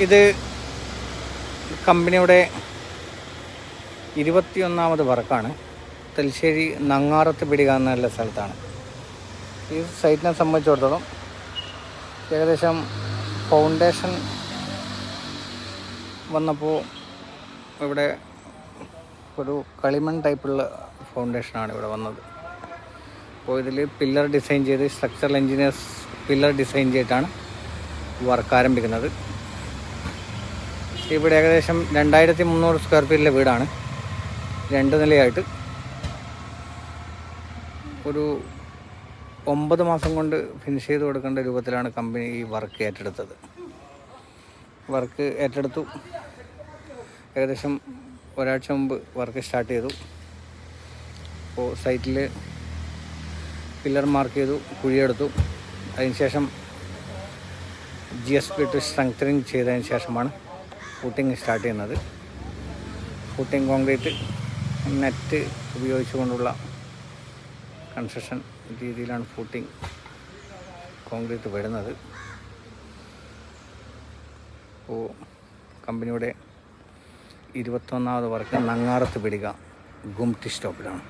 ഇത് കമ്പനിയുടെ 21ാമത് വർക്കാണ്. തലശ്ശേരി നങ്ങാറത്ത് പിടിക എന്നുള്ള സ്ഥലത്താണ്. ഈ സൈറ്റിനെ സംബന്ധിച്ചിടത്തോളം ഏകദേശം ഫൗണ്ടേഷൻ വന്നപ്പോൾ ഇവിടെ ഒരു കളിമൺ ടൈപ്പുള്ള ഫൗണ്ടേഷനാണ് ഇവിടെ വന്നത്. അപ്പോൾ ഇതിൽ പില്ലർ ഡിസൈൻ ചെയ്ത് സ്ട്രക്ചറൽ എൻജിനീയേഴ്സ് പില്ലർ ഡിസൈൻ ചെയ്തിട്ടാണ് വർക്ക് ആരംഭിക്കുന്നത്. ഇവിടെ ഏകദേശം 2300 സ്ക്വയർ ഫീറ്റിലെ വീടാണ്. 2 നിലയായിട്ട് ഒരു 9 മാസം കൊണ്ട് ഫിനിഷ് ചെയ്ത് കൊടുക്കേണ്ട രൂപത്തിലാണ് കമ്പനി ഈ വർക്ക് ഏറ്റെടുത്തത്. വർക്ക് ഏറ്റെടുത്തു. ഏകദേശം ഒരാഴ്ച മുമ്പ് വർക്ക് സ്റ്റാർട്ട് ചെയ്തു. അപ്പോൾ സൈറ്റിൽ പില്ലർ മാർക്ക് ചെയ്തു, കുഴിയെടുത്തു. അതിനുശേഷം GSP ഇട്ട് സ്ട്രെങ്തനിങ് ചെയ്തതിന് ശേഷമാണ് ഫൂട്ടിങ് സ്റ്റാർട്ട് ചെയ്യുന്നത്. ഫൂട്ടിങ് കോൺക്രീറ്റ് നെറ്റ് ഉപയോഗിച്ചുകൊണ്ടുള്ള കൺസ്ട്രക്ഷൻ രീതിയിലാണ് ഫൂട്ടിങ് കോൺക്രീറ്റ് വരുന്നത്. അപ്പോൾ കമ്പനിയുടെ 21ാമത് വർക്ക് നങ്ങാറത്ത് പിടിക ഗുംട്ടി സ്റ്റോപ്പിലാണ്.